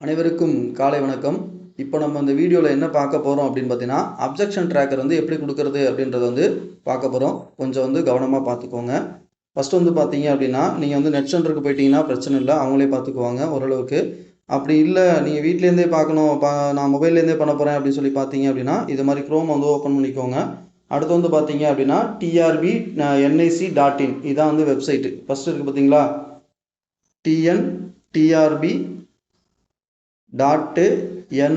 அனைவருக்கும் காலை வணக்கம். இப்போ நம்ம இந்த வீடியோவில் என்ன பார்க்க போகிறோம் அப்படின்னு பார்த்தீங்கன்னா, அப்ஜெக்ஷன் ட்ராக்கர் வந்து எப்படி கொடுக்கறது அப்படின்றத வந்து பார்க்க போகிறோம். கொஞ்சம் வந்து கவனமாக பார்த்துக்கோங்க. ஃபஸ்ட்டு வந்து பார்த்தீங்க அப்படின்னா, நீங்கள் வந்து நெட் சென்டருக்கு போயிட்டீங்கன்னா பிரச்சனை இல்லை, அவங்களே பார்த்துக்குவாங்க ஓரளவுக்கு. அப்படி இல்லை, நீங்கள் வீட்டிலேருந்தே பார்க்கணும், நான் மொபைல்லேருந்தே பண்ண போகிறேன் அப்படின்னு சொல்லி பார்த்தீங்க அப்படின்னா, இது மாதிரி க்ரோம் வந்து ஓப்பன் பண்ணிக்கோங்க. அடுத்து வந்து பார்த்தீங்க அப்படின்னா டிஆர்பி nic.in இதான் வந்து வெப்சைட்டு. ஃபஸ்ட்டு இருக்குது பார்த்தீங்களா, டிஆர்பி .nic.in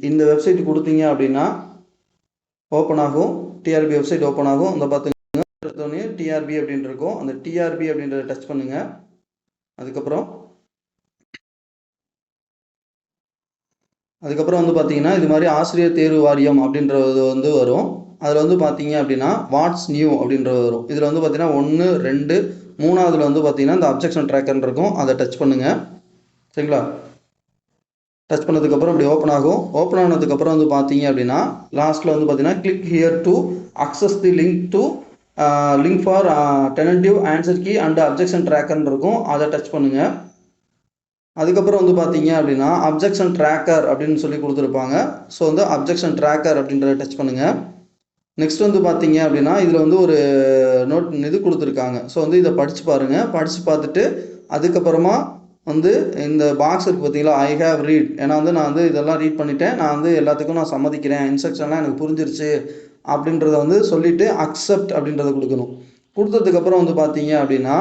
இந்த வெப்சைட் கொடுத்தீங்க அப்படின்னா ஓப்பன் ஆகும். டிஆர்பி வெப்சைட் ஓப்பன் ஆகும். அந்த பார்த்துங்க டிஆர்பி அப்படின்னு இருக்கும். அந்த டிஆர்பி அப்படின்றத டச் பண்ணுங்க. அதுக்கப்புறம் வந்து பார்த்தீங்கன்னா இது மாதிரி ஆசிரியர் தேர்வு வாரியம் அப்படின்றது வந்து வரும். அதில் வந்து பார்த்தீங்க அப்படின்னா வாட்ஸ் நியூ அப்படின்றது வரும். இதில் வந்து பார்த்தீங்கன்னா 1, 2, 3ஆவதுல வந்து பார்த்தீங்கன்னா இந்த அப்ஜெக்ஷன் ட்ராக்கர் இருக்கும். அதை டச் பண்ணுங்கள். சரிங்களா? டச் பண்ணதுக்கப்புறம் இப்படி ஓப்பன் ஆகும். ஓப்பன் ஆனதுக்கப்புறம் வந்து பார்த்தீங்க அப்படின்னா லாஸ்ட்டில் வந்து பார்த்தீங்கன்னா click here to access the link for tentative answer key and objection ட்ராக்கர்னு இருக்கும். அதை டச் பண்ணுங்கள். அதுக்கப்புறம் வந்து பார்த்தீங்க அப்படின்னா அப்ஜெக்ஷன் ட்ராக்கர் அப்படின்னு சொல்லி கொடுத்துருப்பாங்க. ஸோ வந்து அப்ஜெக்ஷன் ட்ராக்கர் அப்படின்றத டச் பண்ணுங்கள். நெக்ஸ்ட் வந்து பார்த்தீங்க அப்படின்னா இதில் வந்து ஒரு இது கொடுத்துருக்காங்க. ஸோ வந்து இதை படித்து பாருங்கள். படித்து பார்த்துட்டு அதுக்கப்புறமா வந்து இந்த பாக்ஸ் இருக்குது பார்த்தீங்களா, ஐ ஹேவ் ரீட். ஏன்னா வந்து நான் வந்து இதெல்லாம் ரீட் பண்ணிட்டேன், நான் வந்து எல்லாத்துக்கும் நான் சம்மதிக்கிறேன், இன்ஸ்ட்ரக்ஷன்லாம் எனக்கு புரிஞ்சிருச்சு அப்படின்றத வந்து சொல்லிவிட்டு அக்செப்ட் அப்படின்றத கொடுக்கணும். கொடுத்ததுக்கப்புறம் வந்து பார்த்தீங்க அப்படின்னா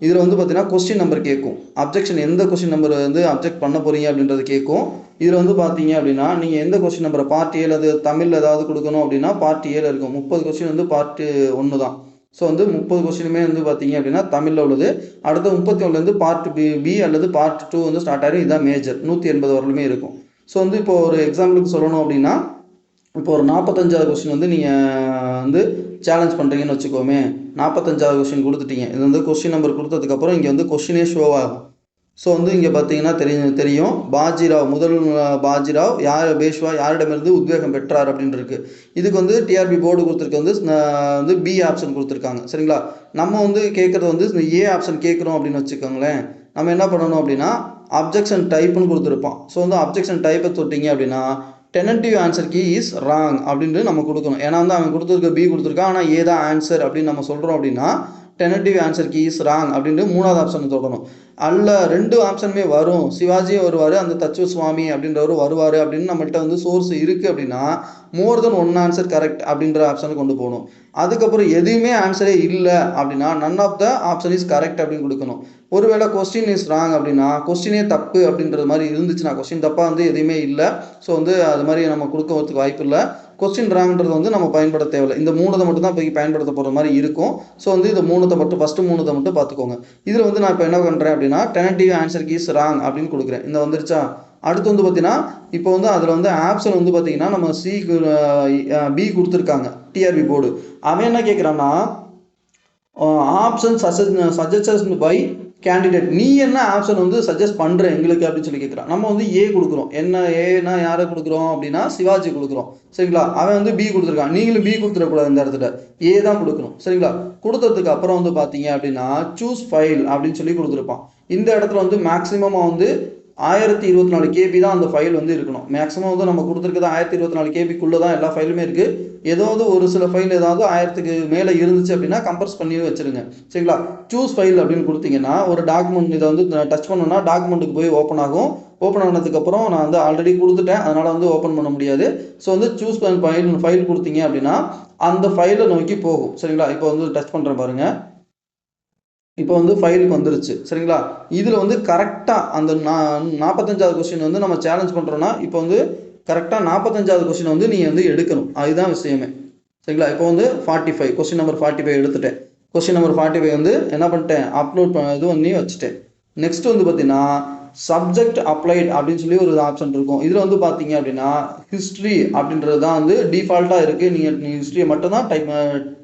இதில் வந்து பார்த்தீங்கன்னா கொஸ்டின் நம்பர் கேட்கும். அப்ஜெக்ஷன் எந்த கொஸ்டின் நம்பர் வந்து அப்ஜெக்ட் பண்ண போகிறீங்க அப்படின்றது கேட்கும். இதில் வந்து பார்த்தீங்க அப்படின்னா நீங்கள் எந்த கொஸ்டின் நம்பரை பார்ட் ஏழு அது தமிழில் ஏதாவது கொடுக்கணும் அப்படின்னா பார்ட் ஏழு இருக்கும். 30 கொஸ்டின் வந்து பார்ட் 1 தான். ஸோ வந்து 30 கொஸ்டினுமே வந்து பார்த்தீங்க அப்படின்னா தமிழில் உள்ளது. அடுத்த 31லேருந்து பார்ட் பி அல்லது பார்ட் 2 வந்து ஸ்டார்ட் ஆகிடும். இதுதான் மேஜர். 180 வரலுமே இருக்கும். ஸோ வந்து இப்போ ஒரு எக்ஸாம்பிளுக்கு சொல்லணும் அப்படின்னா இப்போ ஒரு 45வது கொஸ்டின் வந்து நீங்கள் வந்து சேலஞ்ச் பண்ணுறீங்கன்னு வச்சுக்கோமே. 45வது கொஸ்டின் கொடுத்துட்டீங்க. இது வந்து கொஸ்டின் நம்பர் கொடுத்ததுக்கப்புறம் இங்கே வந்து கொஸ்டினே ஷோ ஆகும். ஸோ வந்து இங்கே பார்த்தீங்கன்னா தெரியும் பாஜிராவ், முதல் பாஜிராவ் பேஷ்வா யாரிடமிருந்து உத்வேகம் பெற்றார் அப்படின்னு இருக்கு. இதுக்கு வந்து டிஆர்பி போர்டு கொடுத்துருக்க வந்து பி ஆப்ஷன் கொடுத்துருக்காங்க. சரிங்களா? நம்ம வந்து கேட்குறது வந்து இந்த ஏ ஆப்ஷன் கேட்குறோம் அப்படின்னு வச்சுக்கோங்களேன். நம்ம என்ன பண்ணணும் அப்படின்னா அப்ஜெக்ஷன் டைப்புன்னு கொடுத்துருப்போம். ஸோ வந்து அப்ஜெக்ஷன் டைப்பை தொட்டிங்க அப்படின்னா டெனன்டிவ் ஆன்சர் கீ இஸ் ராங் அப்படின்ட்டு நம்ம கொடுக்கணும். ஏன்னா வந்து அவன் கொடுத்துருக்க பி கொடுத்துருக்கான், ஆனால் ஏ தான் ஆன்சர் அப்படின்னு நம்ம சொல்கிறோம் அப்படின்னா டெனன்டிவ் ஆன்சர் கீ இஸ் ராங் அப்படின்ட்டு 3வது ஆப்ஷன் தொடணும். அல்ல 2 ஆப்ஷனுமே வரும். சிவாஜியும் வருவார், அந்த தச்சுவ சுவாமி அப்படின்றவர் வருவார் அப்படின்னு நம்மள்கிட்ட வந்து சோர்ஸ் இருக்குது அப்படின்னா மோர் தென் 1 ஆன்சர் கரெக்ட் அப்படின்ற ஆப்ஷனுக்கு கொண்டு போகணும். அதுக்கப்புறம் எதுவுமே ஆன்சரே இல்லை அப்படின்னா none of the option is correct அப்படின்னு கொடுக்கணும். ஒருவேளை கொஸ்டின் இஸ் ராங் அப்படின்னா கொஸ்டினே தப்பு அப்படின்றது மாதிரி இருந்துச்சுன்னா கொஸ்டின் தப்பாக வந்து எதுவுமே இல்லை. ஸோ வந்து அது மாதிரி நம்ம கொடுக்கறதுக்கு வாய்ப்பு இல்லை. கொஸ்டின் ராங்கிறது வந்து நம்ம பயன்படுத்த தேவையில்லை. இந்த 3 மட்டும் தான் போய் பயன்படுத்த போகிற மாதிரி இருக்கும். ஸோ வந்து இந்த 3 மட்டும் ஃபஸ்ட்டு 3 மட்டும் பார்த்துக்கோங்க. இதில் வந்து நான் இப்போ என்ன பண்ணுறேன் அப்படின்னா டெனன்டிவ் ஆன்சர் கீஸ் ராங் அப்படின்னு கொடுக்குறேன். இந்த வந்துருச்சா? அடுத்து வந்து பார்த்தீங்கன்னா இப்போ வந்து அதில் வந்து ஆப்ஷன் வந்து பார்த்தீங்கன்னா நம்ம பி கொடுத்துருக்காங்க டிஆர்பி போர்டு. அவன் என்ன கேட்குறான்னா ஆப்ஷன் சஜஸ்ட் பை கேண்டிடேட், நீ என்ன ஆப்ஷன் வந்து சஜஸ்ட் பண்ணுற எங்களுக்கு அப்படின்னு சொல்லி கேட்குறான். நம்ம வந்து ஏ கொடுக்குறோம். என்ன ஏன்னா யாரை கொடுக்குறோம் அப்படின்னா சிவாஜி கொடுக்குறோம். சரிங்களா? அவன் வந்து பி கொடுத்துருக்கான். நீங்களும் பி கொடுத்துடக்கூடாது. இந்த இடத்துல ஏ தான் கொடுக்கணும். சரிங்களா? கொடுத்ததுக்கு அப்புறம் வந்து பார்த்தீங்க அப்படின்னா சூஸ் ஃபைல் அப்படின்னு சொல்லி கொடுத்துருப்பான். இந்த இடத்துல வந்து மேக்ஸிமமாக வந்து 1024 KB தான் அந்த ஃபைல் வந்து இருக்கணும். மேக்ஸிமம் வந்து நம்ம கொடுத்துருக்கிறது 1024 KBக்குள்ளே தான் எல்லா ஃபைலுமே இருக்குது. ஏதாவது ஒரு சில ஃபைல் ஏதாவது 1000க்கு மேலே இருந்துச்சு அப்படின்னா கம்ப்ரஸ் பண்ணி வச்சுருங்க. சரிங்களா? சூஸ் ஃபைல் அப்படின்னு கொடுத்தீங்கன்னா ஒரு டாக்குமெண்ட் இதை வந்து டச் பண்ணோன்னா டாக்குமெண்ட்டுக்கு போய் ஓப்பன் ஆகும். ஓப்பன் ஆனதுக்கப்புறம் நான் வந்து ஆல்ரெடி கொடுத்துட்டேன், அதனால் வந்து ஓப்பன் பண்ண முடியாது. ஸோ வந்து சூஸ் ஃபைல் கொடுத்தீங்க அப்படின்னா அந்த ஃபைலை நோக்கி போகும். சரிங்களா? இப்போ வந்து டச் பண்ணுறேன் பாருங்கள். இப்போ வந்து ஃபைலுக்கு வந்துருச்சு. சரிங்களா? இதில் வந்து கரெக்டாக அந்த 45வது கொஸ்டின் வந்து நம்ம சேலஞ்ச் பண்ணுறோன்னா இப்போ வந்து கரெக்டாக 45வது கொஸ்டின் வந்து நீங்கள் வந்து எடுக்கணும். அதுதான் விஷயமே. சரிங்களா? இப்போ வந்து 45 கொஸ்டின் நம்பர் 45 எடுத்துட்டேன். கொஸ்டின் நம்பர் 45 வந்து என்ன பண்ணிட்டேன், அப்லோட் இது பண்ணி வச்சுட்டேன். நெக்ஸ்ட் வந்து பார்த்தீங்கன்னா சப்ஜெக்ட் அப்ளைட் அப்படின்னு சொல்லி ஒரு ஆப்ஷன் இருக்கும். இதில் வந்து பார்த்தீங்க அப்படின்னா ஹிஸ்ட்ரி அப்படின்றது தான் வந்து டிஃபால்ட்டாக இருக்குது. நீங்கள் ஹிஸ்ட்ரியை மட்டும் தான்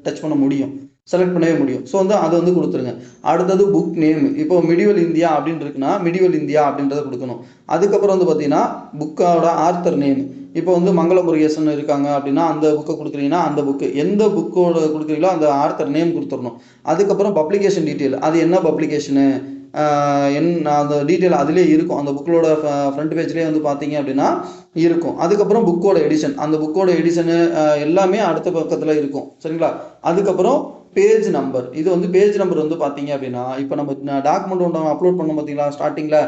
டச் பண்ண முடியும், செலக்ட் பண்ணவே முடியும். ஸோ வந்து அதை வந்து கொடுத்துருங்க. அடுத்தது புக் நேம். இப்போ மிடிவல் இந்தியா அப்படின்னு இருக்குன்னா மிடிவல் இந்தியா அப்படின்றத கொடுக்கணும். அதுக்கப்புறம் வந்து பார்த்தீங்கன்னா புக்கோட ஆர்த்தர் நேம். இப்போ வந்து மங்கள முருகேசன் இருக்காங்க அப்படின்னா அந்த புக்கை கொடுக்குறீங்கன்னா அந்த புக்கு எந்த புக்கோட கொடுக்குறீங்களோ அந்த ஆர்த்தர் நேம் கொடுத்துடணும். அதுக்கப்புறம் பப்ளிகேஷன் டீட்டெயில், அது என்ன பப்ளிகேஷனு, அந்த டீட்டெயில் அதிலே இருக்கும். அந்த புக்கோட ஃப்ரண்ட் பேஜ்லேயே வந்து பார்த்தீங்க அப்படின்னா இருக்கும். அதுக்கப்புறம் புக்கோட எடிஷன், அந்த புக்கோட எடிஷனு எல்லாமே அடுத்த பக்கத்தில் இருக்கும். சரிங்களா? அதுக்கப்புறம் பேஜ் நம்பர். இது வந்து பேஜ் நம்பர் வந்து பார்த்தீங்க அப்படின்னா, இப்போ நம்ம டாக்குமெண்ட் ஒன்று அப்லோட் பண்ணோம் பார்த்தீங்களா ஸ்டார்டிங்கில்,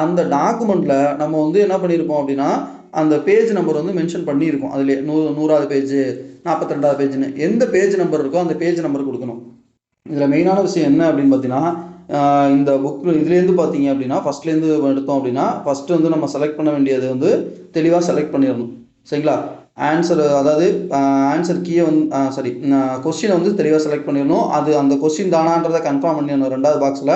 அந்த டாக்குமெண்ட்டில் நம்ம வந்து என்ன பண்ணியிருப்போம் அப்படின்னா, அந்த பேஜ் நம்பர் வந்து மென்ஷன் பண்ணியிருக்கோம். அதிலே 100வது பேஜ், 42வது பேஜ்னு எந்த பேஜ் நம்பர் இருக்கோ அந்த பேஜ் நம்பர் கொடுக்கணும். இதில் மெயினான விஷயம் என்ன அப்படின்னு பார்த்தீங்கன்னா, இந்த புக் இதுலேருந்து பார்த்தீங்க அப்படின்னா ஃபஸ்ட்லேருந்து எடுத்தோம் அப்படின்னா, ஃபஸ்ட்டு வந்து நம்ம செலக்ட் பண்ண வேண்டியது வந்து தெளிவாக செலக்ட் பண்ணிடணும். சரிங்களா? ஆன்சர், அதாவது ஆன்சர் கீயை வந்து கொஸ்டினை வந்து தெளிவாக செலக்ட் பண்ணிடணும். அது அந்த கொஸ்டின் தானான்றதை கன்ஃபார்ம் பண்ணிடணும் 2வது பாக்ஸில்.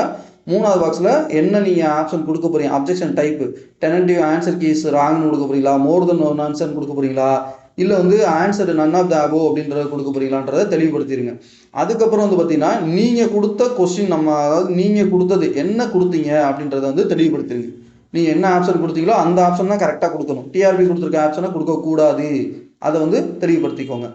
3வது பாக்ஸில் என்ன நீங்கள் ஆப்ஷன் கொடுக்க போகிறீங்க, அப்ஜெக்ஷன் டைப்பு, டெனன்டிவ் ஆன்சர் கீஸ் ராங்னு கொடுக்க போகிறீங்களா, மோர் தென் ஒன் ஆன்சர் கொடுக்க போகிறீங்களா, இல்லை வந்து answer none of the above அப்படின்றத கொடுக்க போகிறீங்களான்றதை தெளிவுபடுத்திடுங்க. அதுக்கப்புறம் வந்து பார்த்தீங்கன்னா, நீங்கள் கொடுத்த கொஸ்டின் அதாவது நீங்கள் கொடுத்தது என்ன கொடுத்தீங்க அப்படின்றத வந்து தெளிவுபடுத்திடுங்க. நீங்கள் என்ன ஆப்ஷன் கொடுத்தீங்களோ அந்த ஆப்ஷன் தான் கரெக்டாக கொடுக்கணும். டிஆர்பி கொடுத்துருக்க ஆப்ஷனை கொடுக்கக்கூடாது. அதை வந்து தெளிவுபடுத்திக்கோங்க.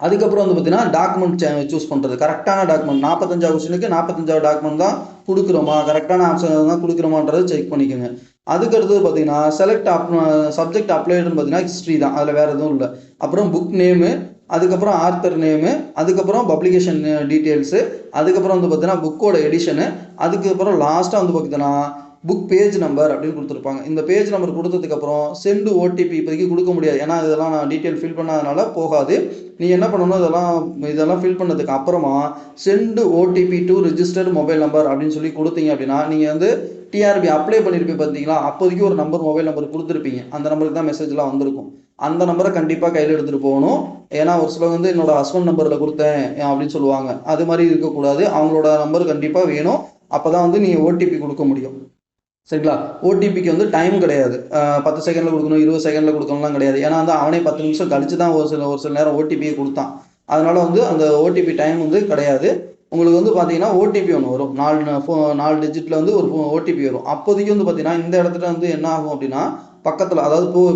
அதுக்கப்புறம் வந்து பார்த்தீங்கன்னா, டாக்குமெண்ட் சூஸ் பண்ணுறது, கரெக்டான டாக்குமெண்ட். 45 கொஸ்டினுக்கு 45வது டாக்குமெண்ட் தான் கொடுக்குறோமா, கரெக்டான ஆப்ஷன் தான் கொடுக்குறோமான்றதை செக் பண்ணிக்கோங்க. அதுக்கு அடுத்தது பார்த்தீங்கன்னா, சப்ஜெக்ட் அப்ளைடுன்னு பார்த்தீங்கன்னா ஹிஸ்ட்ரி தான், அதில் வேறு எதுவும் இல்லை. அப்புறம் புக் நேமு, அதுக்கப்புறம் ஆர்த்தர் நேமு, அதுக்கப்புறம் பப்ளிகேஷன் டீட்டெயில்ஸு, அதுக்கப்புறம் வந்து பார்த்தீங்கன்னா புக்கோட எடிஷனு, அதுக்கப்புறம் லாஸ்ட்டாக வந்து பார்த்தீங்கன்னா புக் பேஜ் நம்பர் அப்படின்னு கொடுத்துருப்பாங்க. இந்த பேஜ் நம்பர் கொடுத்ததுக்கப்புறம் சென்டு ஓடிபி இப்போதைக்கு கொடுக்க முடியாது. ஏன்னா இதெல்லாம் நான் டீட்டெயில் ஃபில் பண்ணாதனால போகாது. நீங்கள் என்ன பண்ணணும், இதெல்லாம் ஃபில் பண்ணதுக்கு அப்புறமா send OTP to registered mobile number அப்படின்னு சொல்லி கொடுத்தீங்க அப்படின்னா, நீங்கள் வந்து டிஆர்பி அப்ளை பண்ணியிருப்பீங்க பார்த்தீங்களா, அப்போதைக்கு ஒரு மொபைல் நம்பர் கொடுத்துருப்பீங்க. அந்த நம்பருக்கு தான் மெசேஜ்லாம் வந்திருக்கும். அந்த நம்பரை கண்டிப்பாக கையில் எடுத்துகிட்டு போகணும். ஏன்னா ஒரு சிலர் வந்து என்னோட ஹஸ்பண்ட் நம்பரில் கொடுத்தேன் அப்படின்னு சொல்லுவாங்க. அது மாதிரி இருக்கக்கூடாது. அவங்களோட நம்பர் கண்டிப்பாக வேணும். அப்போ தான் வந்து நீங்கள் ஓடிபி கொடுக்க முடியும். சரிங்களா? ஓடிபிக்கு வந்து டைம் கிடையாது. 10 செகண்டில் கொடுக்கணும், 20 செகண்டில் கொடுக்கணும்லாம் கிடையாது. ஏன்னா வந்து அவனே 10 நிமிஷம் கழிச்சு தான் ஒரு சில நேரம் ஓடிபியை கொடுத்தான். அதனால் வந்து அந்த ஓடிபி டைம் வந்து கிடையாது. உங்களுக்கு வந்து பார்த்தீங்கன்னா ஓடிபி ஒன்று வரும். 4 டிஜிட்டில் வந்து ஒரு ஓடிபி வரும். அப்போதைக்கு வந்து பார்த்தீங்கன்னா இந்த இடத்துல வந்து என்ன ஆகும் அப்படின்னா, பக்கத்தில், அதாவது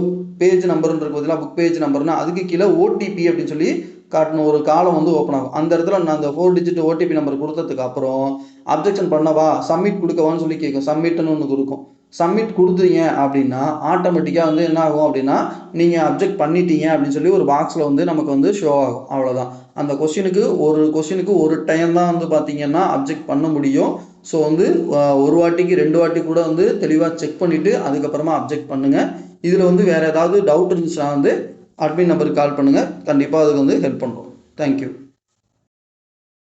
பேஜ் நம்பர்னு இருக்கு பார்த்தீங்களா, புக் பேஜ் நம்பர்னா அதுக்கு கீழே ஓடிபி அப்படின்னு சொல்லி காட்டின ஒரு காலம் வந்து ஓப்பன் ஆகும். அந்த இடத்துல நான் அந்த 4 டிஜிட் ஓடிபி நம்பர் கொடுத்ததுக்கு அப்புறம் அப்ஜெக்ஷன் பண்ணவா, சப்மிட் கொடுக்கவான்னு சொல்லி கேட்கும். சப்மிட்னு ஒன்று இருக்கும். சப்மிட் கொடுத்தீங்க அப்படின்னா ஆட்டோமேட்டிக்காக வந்து என்ன ஆகும் அப்படின்னா, நீங்கள் அப்ஜெக்ட் பண்ணிட்டீங்க அப்படின்னு சொல்லி ஒரு பாக்ஸில் வந்து நமக்கு வந்து ஷோ ஆகும். அவ்வளோதான். அந்த கொஸ்டினுக்கு ஒரு டைம் தான் வந்து பார்த்தீங்கன்னா அப்ஜெக்ட் பண்ண முடியும். ஸோ வந்து ஒரு வாட்டிக்கு 2 வாட்டி கூட வந்து தெளிவாக செக் பண்ணிவிட்டு அதுக்கப்புறமா அப்ஜெக்ட் பண்ணுங்கள். இதில் வந்து வேறு ஏதாவது டவுட் இருந்துச்சுன்னா வந்து அட்மின் நம்பருக்கு கால் பண்ணுங்கள். கண்டிப்பாக அதுக்கு வந்து ஹெல்ப் பண்ணுறோம். தேங்க்யூ.